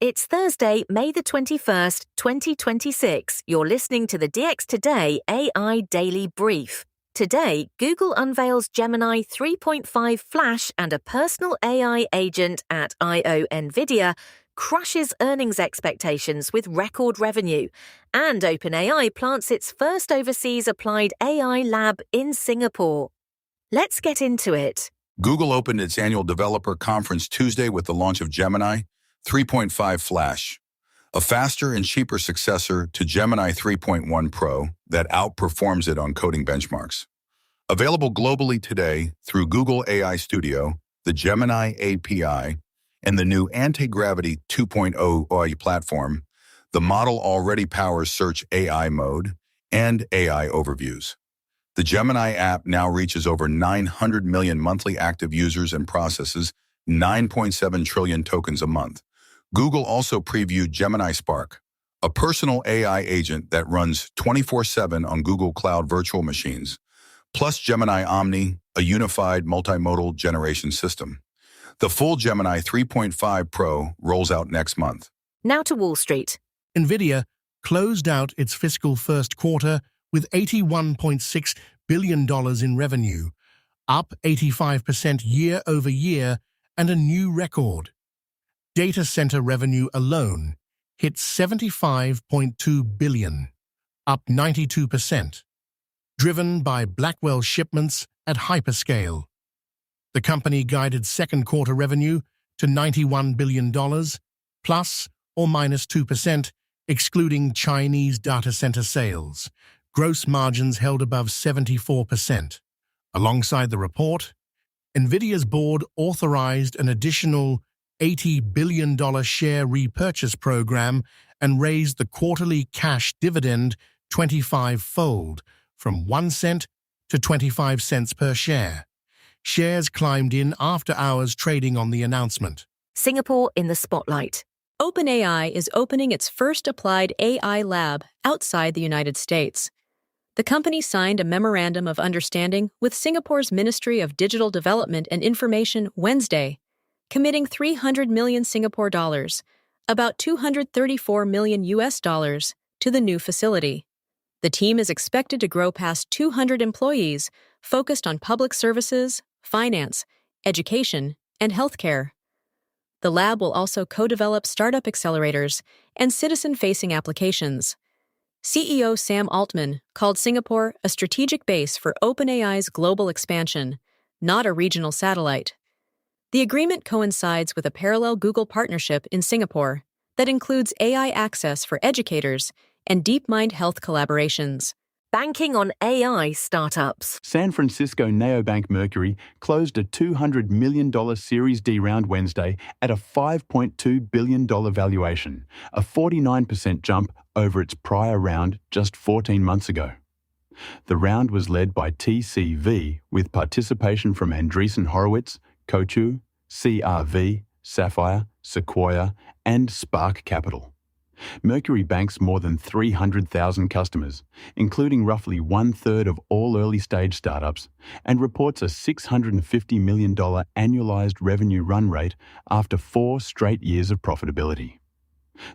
It's Thursday, May the 21st, 2026. You're listening to the DX Today AI Daily Brief. Today, Google unveils Gemini 3.5 Flash and a personal AI agent at I/O NVIDIA crushes earnings expectations with record revenue. And OpenAI plants its first overseas applied AI lab in Singapore. Let's get into it. Google opened its annual developer conference Tuesday with the launch of Gemini 3.5 Flash, a faster and cheaper successor to Gemini 3.1 Pro that outperforms it on coding benchmarks. Available globally today through Google AI Studio, the Gemini API, and the new Anti-Gravity 2.0 AI platform, the model already powers Search AI mode and AI overviews. The Gemini app now reaches over 900 million monthly active users and processes 9.7 trillion tokens a month. Google also previewed Gemini Spark, a personal AI agent that runs 24/7 on Google Cloud virtual machines, plus Gemini Omni, a unified multimodal generation system. The full Gemini 3.5 Pro rolls out next month. Now to Wall Street. NVIDIA closed out its fiscal first quarter with $81.6 billion in revenue, up 85% year over year and a new record. Data center revenue alone hit $75.2 billion, up 92%, driven by Blackwell shipments at hyperscale. The company guided second quarter revenue to $91 billion, plus or minus 2%, excluding Chinese data center sales. Gross margins held above 74%. Alongside the report, NVIDIA's board authorized an additional $80 billion share repurchase program and raised the quarterly cash dividend 25-fold from 1 cent to 25 cents per share. Shares climbed in after hours trading on the announcement. Singapore in the spotlight. OpenAI is opening its first applied AI lab outside the United States. The company signed a memorandum of understanding with Singapore's Ministry of Digital Development and Information Wednesday, committing 300 million Singapore dollars, about 234 million US dollars, to the new facility. The team is expected to grow past 200 employees focused on public services, finance, education, and healthcare. The lab will also co-develop startup accelerators and citizen-facing applications. CEO Sam Altman called Singapore a strategic base for OpenAI's global expansion, not a regional satellite. The agreement coincides with a parallel Google partnership in Singapore that includes AI access for educators and DeepMind health collaborations. Banking on AI startups. San Francisco neobank Mercury closed a $200 million Series D round Wednesday at a $5.2 billion valuation, a 49% jump over its prior round just 14 months ago. The round was led by TCV, with participation from Andreessen Horowitz, Cohere, CRV, Sapphire, Sequoia, and Spark Capital. Mercury banks more than 300,000 customers, including roughly 1/3 of all early-stage startups, and reports a $650 million annualized revenue run rate after 4 straight years of profitability.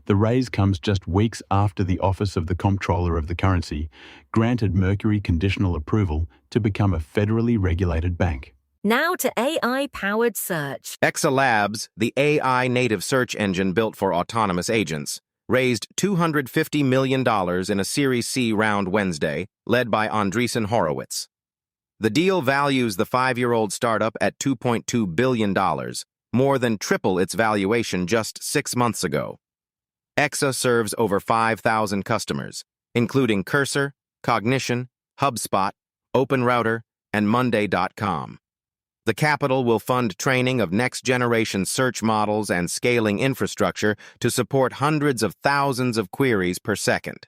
The raise comes just weeks after the Office of the Comptroller of the Currency granted Mercury conditional approval to become a federally regulated bank. Now to AI-powered search. Exa Labs, the AI-native search engine built for autonomous agents, raised $250 million in a Series C round Wednesday, led by Andreessen Horowitz. The deal values the 5-year-old startup at $2.2 billion, more than triple its valuation just 6 months ago. Exa serves over 5,000 customers, including Cursor, Cognition, HubSpot, OpenRouter, and Monday.com. The capital will fund training of next-generation search models and scaling infrastructure to support hundreds of thousands of queries per second.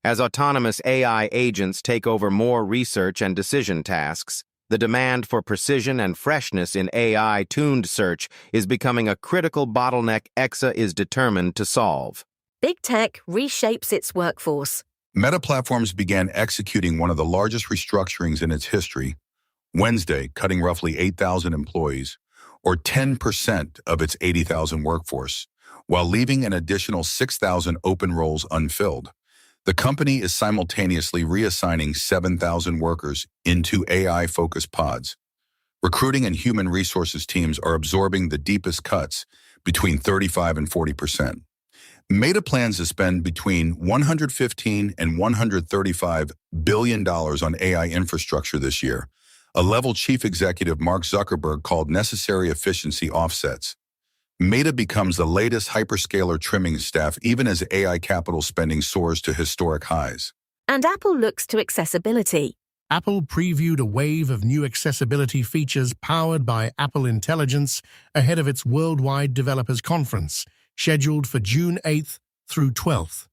As autonomous AI agents take over more research and decision tasks, the demand for precision and freshness in AI-tuned search is becoming a critical bottleneck Exa is determined to solve. Big tech reshapes its workforce. Meta Platforms began executing one of the largest restructurings in its history Wednesday, cutting roughly 8,000 employees, or 10% of its 80,000 workforce, while leaving an additional 6,000 open roles unfilled. The company is simultaneously reassigning 7,000 workers into AI-focused pods. Recruiting and human resources teams are absorbing the deepest cuts, between 35 and 40%. Meta plans to spend between $115 and $135 billion on AI infrastructure this year, a level chief executive Mark Zuckerberg called necessary efficiency offsets. Meta becomes the latest hyperscaler trimming staff even as AI capital spending soars to historic highs. And Apple looks to accessibility. Apple previewed a wave of new accessibility features powered by Apple Intelligence ahead of its Worldwide Developers Conference, scheduled for June 8th through 12th.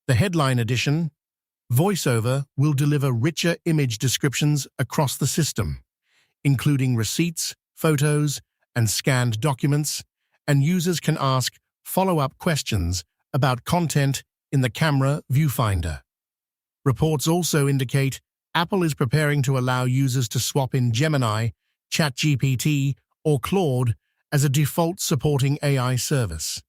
The headline edition, VoiceOver will deliver richer image descriptions across the system, including receipts, photos, and scanned documents, and users can ask follow-up questions about content in the camera viewfinder. Reports also indicate Apple is preparing to allow users to swap in Gemini, ChatGPT, or Claude as a default supporting AI service.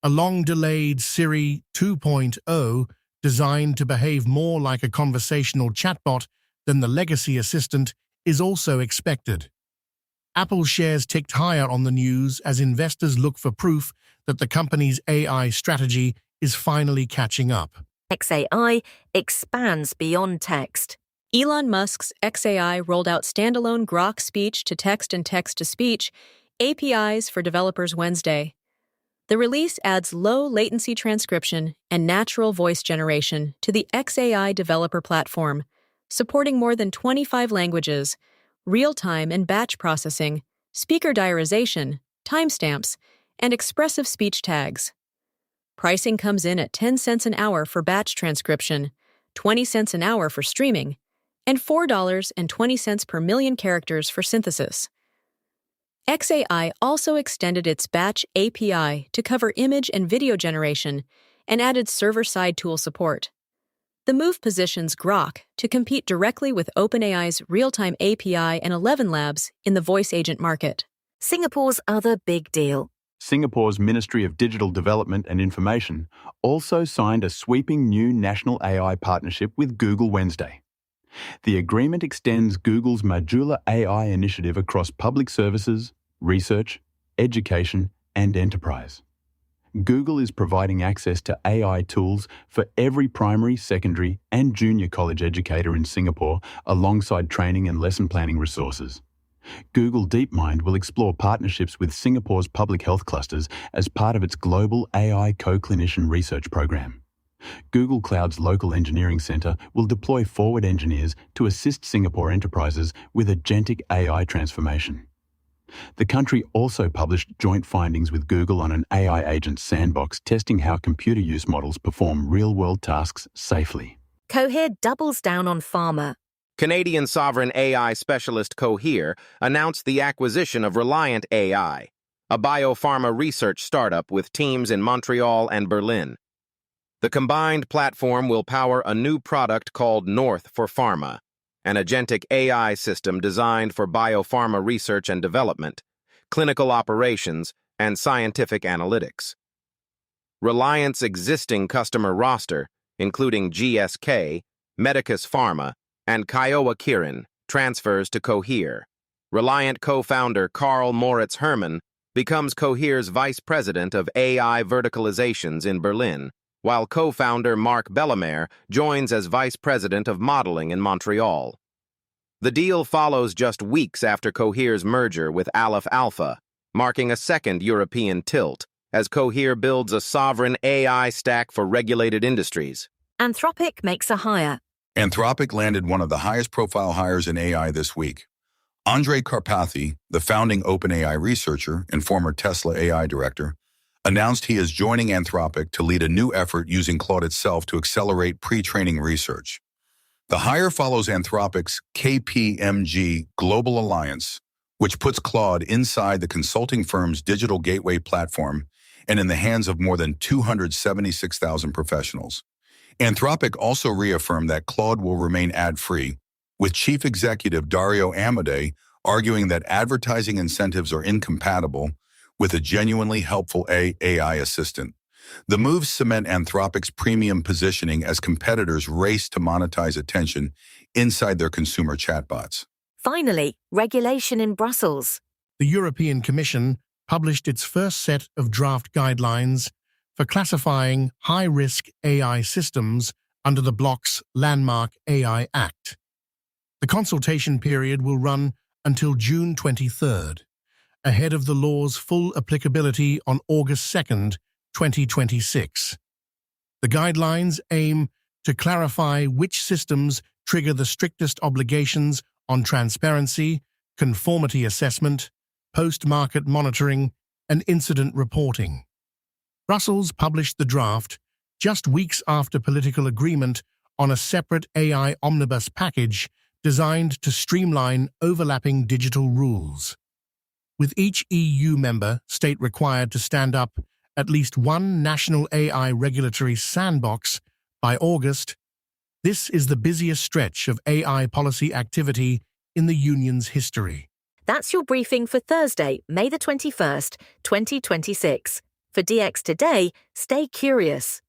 A long-delayed Siri 2.0, designed to behave more like a conversational chatbot than the legacy assistant, is also expected. Apple shares ticked higher on the news as investors look for proof that the company's AI strategy is finally catching up. XAI expands beyond text. Elon Musk's XAI rolled out standalone Grok Speech to text and text-to-speech APIs for developers Wednesday. The release adds low-latency transcription and natural voice generation to the XAI developer platform, supporting more than 25 languages, real-time and batch processing, speaker diarization, timestamps, and expressive speech tags. Pricing comes in at 10 cents an hour for batch transcription, 20 cents an hour for streaming, and $4.20 per million characters for synthesis. XAI also extended its batch API to cover image and video generation and added server-side tool support. The move positions Grok to compete directly with OpenAI's real-time API and 11 Labs in the voice agent market. Singapore's other big deal. Singapore's Ministry of Digital Development and Information also signed a sweeping new national AI partnership with Google Wednesday. The agreement extends Google's Modular AI initiative across public services, research, education, and enterprise. Google is providing access to AI tools for every primary, secondary, and junior college educator in Singapore, alongside training and lesson planning resources. Google DeepMind will explore partnerships with Singapore's public health clusters as part of its global AI co-clinician research program. Google Cloud's local engineering centre will deploy forward engineers to assist Singapore enterprises with agentic AI transformation. The country also published joint findings with Google on an AI agent sandbox testing how computer use models perform real-world tasks safely. Cohere doubles down on Pharma. Canadian sovereign AI specialist Cohere announced the acquisition of Reliant AI, a biopharma research startup with teams in Montreal and Berlin. The combined platform will power a new product called North for Pharma, an agentic AI system designed for biopharma research and development, clinical operations, and scientific analytics. Reliant's existing customer roster, including GSK, Medicus Pharma, and Kyowa Kirin, transfers to Cohere. Reliant co-founder Carl Moritz Hermann becomes Cohere's vice president of AI verticalizations in Berlin, while co-founder Mark Bellemare joins as vice president of modeling in Montreal. The deal follows just weeks after Cohere's merger with Aleph Alpha, marking a second European tilt as Cohere builds a sovereign AI stack for regulated industries. Anthropic makes a hire. Anthropic landed one of the highest-profile hires in AI this week. Andrej Karpathy, the founding OpenAI researcher and former Tesla AI director, announced he is joining Anthropic to lead a new effort using Claude itself to accelerate pre-training research. The hire follows Anthropic's KPMG Global Alliance, which puts Claude inside the consulting firm's Digital Gateway platform and in the hands of more than 276,000 professionals. Anthropic also reaffirmed that Claude will remain ad-free, with Chief Executive Dario Amodei arguing that advertising incentives are incompatible with a genuinely helpful AI assistant. The moves cement Anthropic's premium positioning as competitors race to monetize attention inside their consumer chatbots. Finally, regulation in Brussels. The European Commission published its first set of draft guidelines for classifying high-risk AI systems under the bloc's landmark AI Act. The consultation period will run until June 23rd, ahead of the law's full applicability on August 2nd, 2026. The guidelines aim to clarify which systems trigger the strictest obligations on transparency, conformity assessment, post-market monitoring, and incident reporting. Brussels published the draft just weeks after political agreement on a separate AI omnibus package designed to streamline overlapping digital rules. With each EU member state required to stand up at least one national AI regulatory sandbox by August, this is the busiest stretch of AI policy activity in the Union's history. That's your briefing for Thursday, May the 21st, 2026. For DX Today, stay curious.